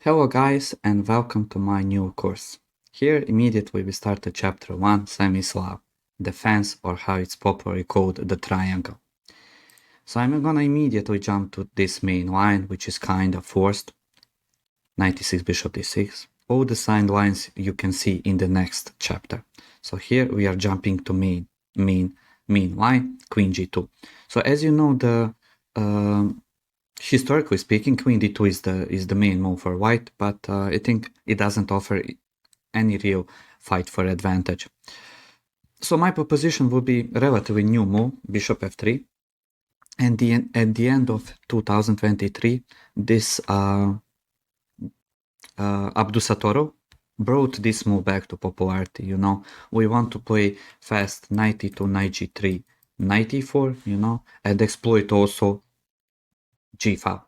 Hello guys and welcome to my new course. Here immediately we start to chapter 1 Semi-Slav, defense, or how it's popularly called the triangle. So I'm gonna immediately jump to this main line which is kinda forced, 96 bishop d6. All the signed lines you can see in the next chapter. So here we are jumping to main line, queen g2. So as you know, the historically speaking, queen d2 is the main move for white, but I think it doesn't offer any real fight for advantage. So my proposition would be relatively new move, bishop f3, and at the end of 2023, this Abdusattorov brought this move back to popularity. You know, we want to play fast knight e2, knight g3, knight e4, you know, and exploit also g5.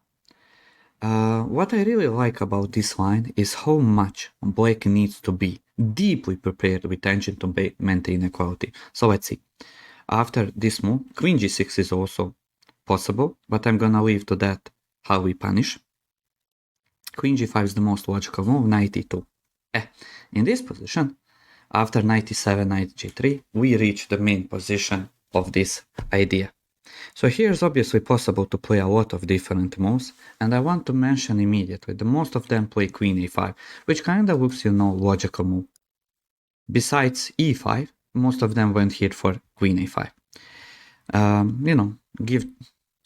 What I really like about this line is how much black needs to be deeply prepared with engine to maintain equality. So let's see. After this move, queen g6 is also possible, but I'm gonna leave to that how we punish. Queen g5 is the most logical move, knight e2. In this position, after knight e7, knight g3, we reach the main position of this idea. So here is obviously possible to play a lot of different moves, and I want to mention immediately that most of them play queen a5, which kinda looks, you know, logical move. Besides e5, most of them went here for queen a5. You know,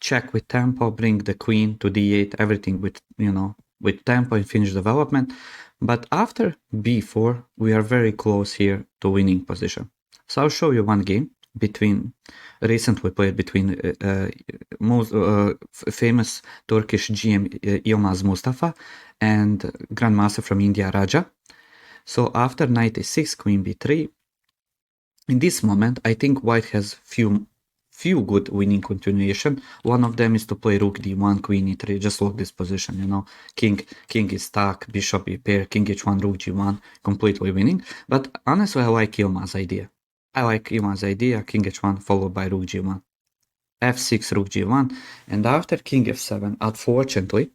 check with tempo, bring the queen to d8, everything with, you know, with tempo and finish development. But after b4, we are very close here to winning position. So I'll show you one game recently played between most famous Turkish GM Yilmaz Mustafa and Grandmaster from India Raja. So after knight a6, queen b3, in this moment I think white has few good winning continuation. One of them is to play rook d1, queen e3. Just look this position, you know, king is stuck, bishop e pair, king h1, rook g1, completely winning. But honestly, I like Yilmaz's idea. King h1 followed by rook g1, f6, rook g1, and after king f7, unfortunately,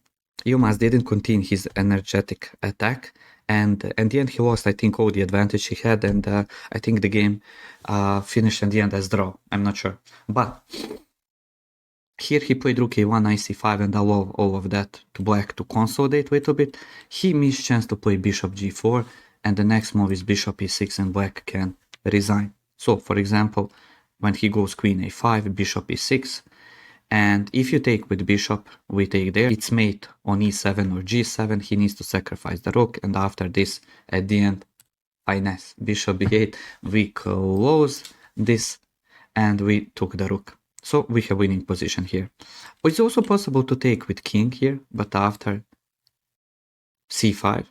Yilmaz didn't continue his energetic attack, and at the end he lost, I think, all the advantage he had, and I think the game finished in the end as draw. I'm not sure. But here he played rook a1, knight c5, and allowed all of that to black to consolidate a little bit. He missed chance to play bishop g4, and the next move is bishop e6, and black can resign. So, for example, when he goes queen a5, bishop e6, and if you take with bishop, we take there, it's mate on e7 or g7, he needs to sacrifice the rook, and after this, at the end, finesse, bishop b8, we close this, and we took the rook. So we have winning position here. It's also possible to take with king here, but after c5,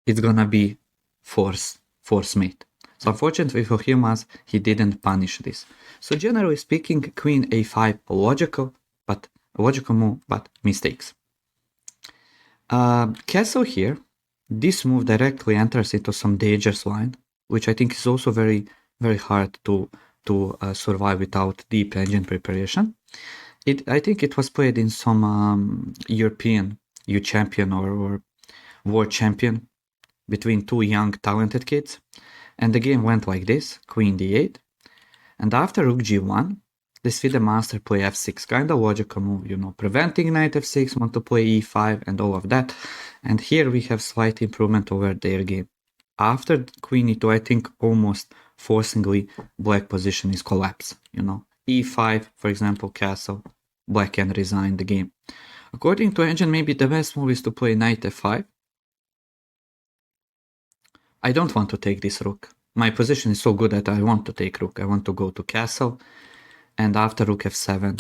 it's gonna be force mate. So unfortunately for Yilmaz, he didn't punish this. So generally speaking, queen a5 logical move, but mistakes. Castle here, this move directly enters into some dangerous line, which I think is also very, very hard to survive without deep engine preparation. I think it was played in some European U champion or world champion between two young talented kids, and the game went like this: queen d8, and after rook g1, this FIDE master play f6, kind of logical move, you know, preventing knight f6, want to play e5 and all of that. And here we have slight improvement over their game. After queen e2, I think almost forcingly black position is collapse, you know. e5, for example, castle, black can resign the game. According to engine, maybe the best move is to play knight f5. I don't want to take this rook. My position is so good that I want to take rook. I want to go to castle, and after rook f7,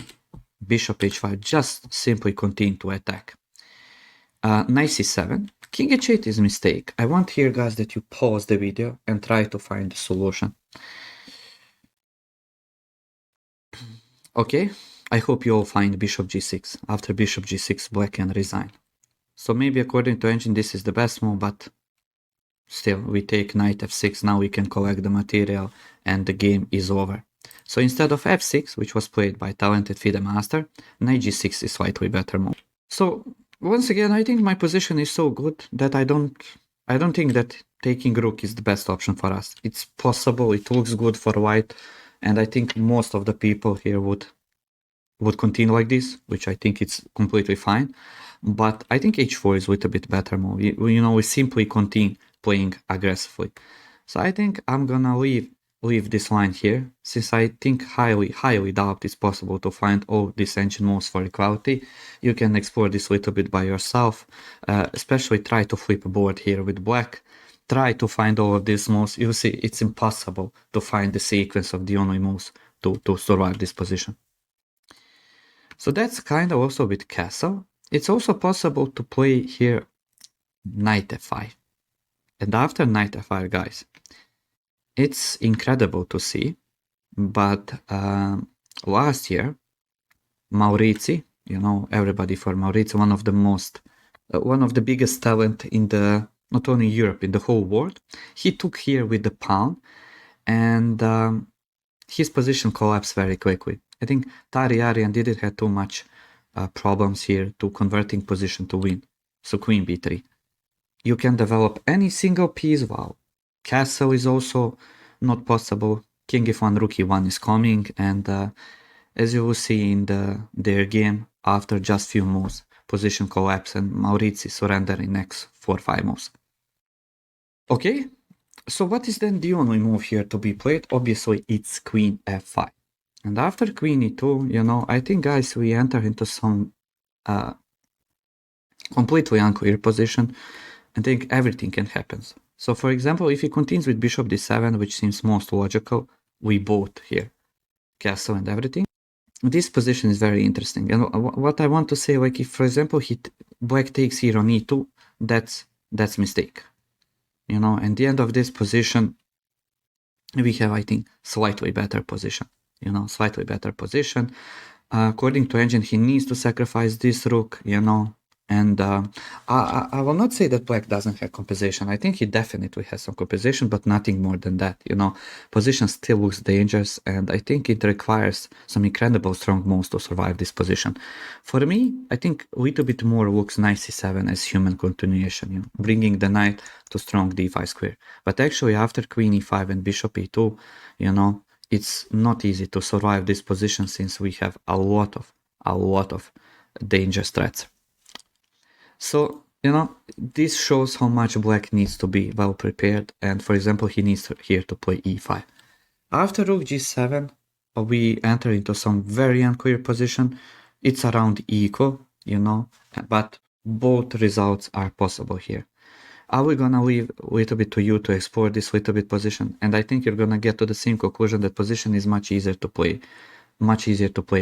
bishop h5, just simply continue to attack. Knight c7, king h8 is a mistake. I want here, guys, that you pause the video and try to find the solution. Okay, I hope you all find bishop g6. After bishop g6, black can resign. So maybe according to engine, this is the best move, but still, we take knight f6, now we can collect the material, and the game is over. So instead of f6, which was played by talented FIDE master, knight g6 is slightly better move. So Once again, I think my position is so good that I don't think that taking rook is the best option for us. It's possible, it looks good for white, and I think most of the people here would continue like this, which I think it's completely fine. But I think h4 is a little bit better move. We simply continue playing aggressively. So I think I'm gonna leave this line here, since I think highly doubt it's possible to find all these ancient moves for equality. You can explore this a little bit by yourself, especially try to flip a board here with black. Try to find all of these moves. You see, it's impossible to find the sequence of the only moves to survive this position. So that's kind of also with castle. It's also possible to play here knight f5. And after knight f5, guys, it's incredible to see, but last year, Maurizi, everybody for Maurizi, one of the biggest talent in not only Europe, in the whole world, he took here with the pawn, and his position collapsed very quickly. I think Tari-Arian didn't have too much problems here to converting position to win. So queen b3. You can develop any single piece. Wow. Castle is also not possible. King f1, rook e1 is coming, and as you will see in their game, after just few moves, position collapse and Maurizi surrender in next 4-5 moves. Okay, so what is then the only move here to be played? Obviously, it's queen f5. And after queen e2, I think, guys, we enter into some completely unclear position. I think everything can happen. So, for example, if he continues with bishop d7, which seems most logical, we both here, castle and everything. This position is very interesting. And what I want to say, like, if, for example, black takes here on e2, that's mistake. And the end of this position, we have, I think, slightly better position. Slightly better position. According to engine, he needs to sacrifice this rook, and I will not say that black doesn't have compensation. I think he definitely has some compensation, but nothing more than that. Position still looks dangerous, and I think it requires some incredible strong moves to survive this position. For me, I think a little bit more looks knight c7 as human continuation, bringing the knight to strong d5 square. But actually, after queen e5 and bishop e2, it's not easy to survive this position, since we have a lot of dangerous threats. So, this shows how much black needs to be well prepared, and for example, he needs here to play e5. After rook g7, we enter into some very unclear position. It's around equal, but both results are possible here. Are we gonna leave a little bit to you to explore this little bit position? And I think you're gonna get to the same conclusion that position is much easier to play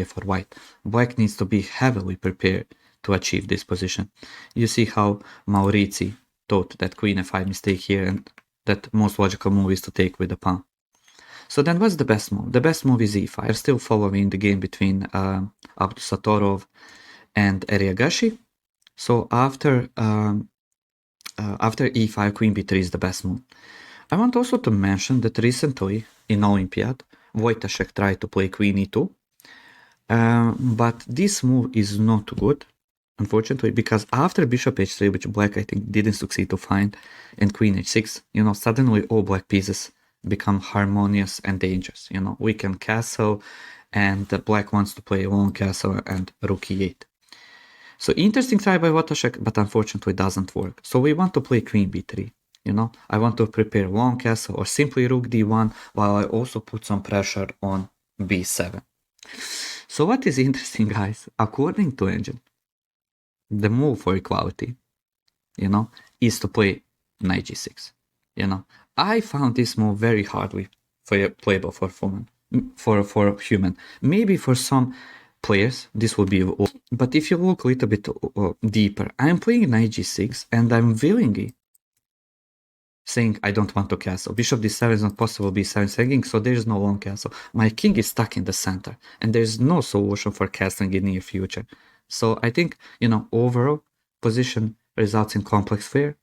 for white. Black needs to be heavily prepared to achieve this position. You see how Maurizi thought that queen f5 mistake here, and that most logical move is to take with the pawn. So then what's the best move? The best move is e5. I'm still following the game between Abdusattorov and Eriagashi. So after e5, queen b3 is the best move. I want also to mention that recently in Olympiad, Wojtaszek tried to play queen e2, but this move is not good, unfortunately, because after bishop h3, which black I think didn't succeed to find, and queen h6, suddenly all black pieces become harmonious and dangerous. We can castle, and black wants to play a long castle and rook e8. So interesting try by Wojtaszek, but unfortunately doesn't work. So we want to play queen b3. I want to prepare long castle or simply rook d1, while I also put some pressure on b7. So what is interesting, guys, according to engine, the move for equality, is to play knight g6. I found this move very hardly playable for human. Maybe for some players this will be, but if you look a little bit deeper, I'm playing knight g6 and I'm willingly saying I don't want to castle. Bishop d7 is not possible, b7 is hanging, so there is no long castle. My king is stuck in the center, and there's no solution for castling in near future. So I think, overall, position results in complex fair,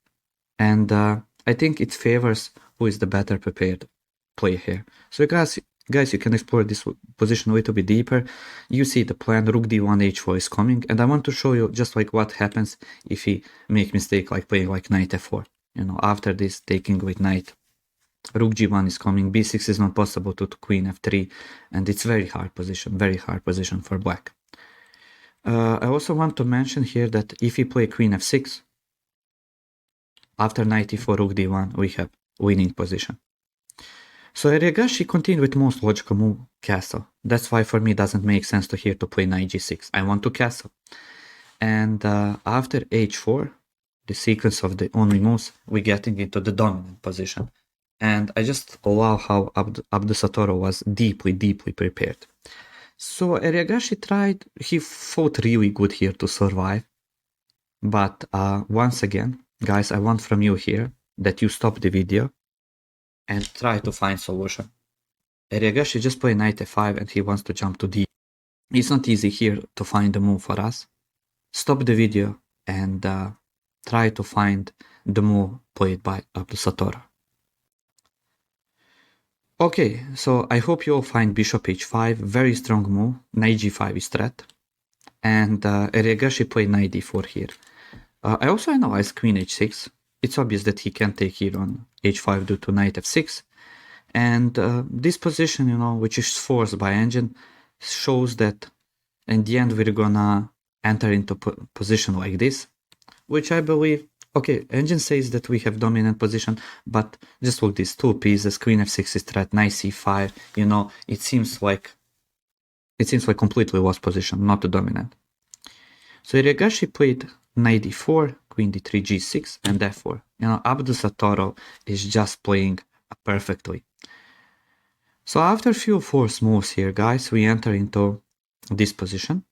and I think it favors who is the better prepared player here. So guys, guys, you can explore this position a little bit deeper. You see the plan, rook d1, h4 is coming, and I want to show you just like what happens if he make mistake like playing like knight f4. You know, after this taking with knight, rook g1 is coming, b6 is not possible to queen f3, and it's very hard position for black. I also want to mention here that if we play queen f6, after knight e4, rook d1, we have winning position. So Eriagashi continued with most logical move, castle. That's why for me it doesn't make sense to here to play knight g6. I want to castle. And after h4, the sequence of the only moves, we're getting into the dominant position. And I just love how Abdusattorov was deeply prepared. So Eriagashi tried, he fought really good here to survive. But once again, guys, I want from you here that you stop the video and try to find solution. Eriagashi just played knight f5 and he wants to jump to d. It's not easy here to find the move for us. Stop the video and try to find the move played by Abdusattorov. Okay, so I hope you all find bishop h5, very strong move, knight g5 is threat, and Eriagashi played knight d4 here. I also analyzed queen h6. It's obvious that he can't take here on h5 due to knight f6, and this position, you know, which is forced by engine, shows that in the end we're gonna enter into position like this, which I believe, okay, engine says that we have dominant position, but just look, these two pieces, queen f6 is threat, knight c5, you know, it seems like completely lost position, not the dominant. So Eriagashi played knight d4, queen d3, g6, and f4. You know, Abdusattorov is just playing perfectly. So after a few forced moves here, guys, we enter into this position,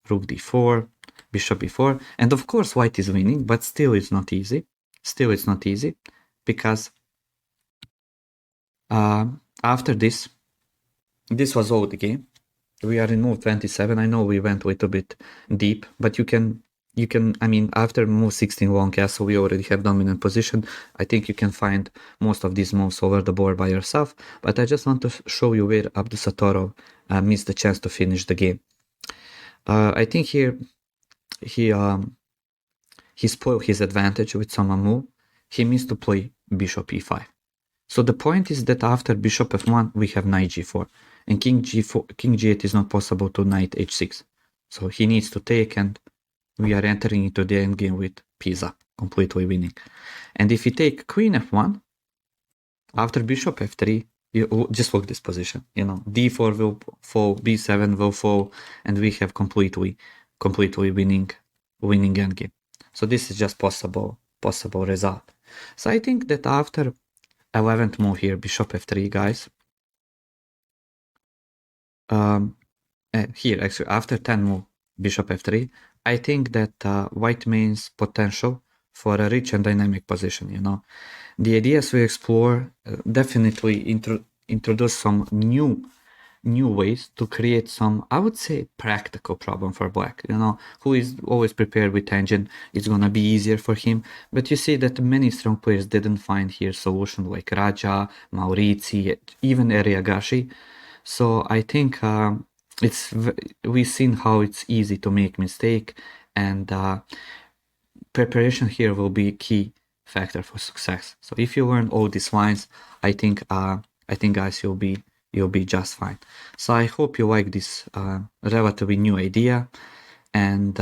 rook d4, bishop e4, and of course white is winning, but still it's not easy. Still it's not easy, because after this was all the game. We are in move 27. I know we went a little bit deep, but you can, I mean, after move 16 long castle, we already have dominant position. I think you can find most of these moves over the board by yourself, but I just want to show you where Abdusattorov missed the chance to finish the game. I think here he spoiled his advantage with some move. He missed to play bishop e5. So the point is that after bishop f1, we have knight g4, and king g8 is not possible to knight h6. So he needs to take, and we are entering into the endgame with Pisa, completely winning. And if we take queen f1, after bishop f3, you just look this position, you know, d4 will fall, b7 will fall, and we have completely winning endgame. So this is just possible result. So I think that after 11th move here, bishop f3, guys. Here, actually, after 10 move, bishop f3, I think that white main's potential for a rich and dynamic position, you know. The ideas we explore definitely introduce some new ways to create some, I would say, practical problem for black, you know, who is always prepared with engine. It's gonna be easier for him, but you see that many strong players didn't find here solution, like Raja, Maurizi, even Eriagashi. So I think we've seen how it's easy to make mistake, and preparation here will be key factor for success. So if you learn all these lines, I think guys, you'll be just fine. So I hope you like this relatively new idea, and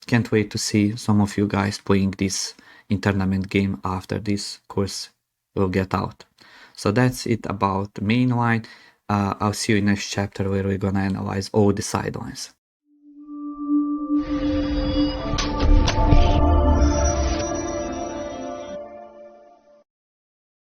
can't wait to see some of you guys playing this in tournament game after this course will get out. So that's it about the main line. I'll see you in next chapter where we're gonna analyze all the sidelines.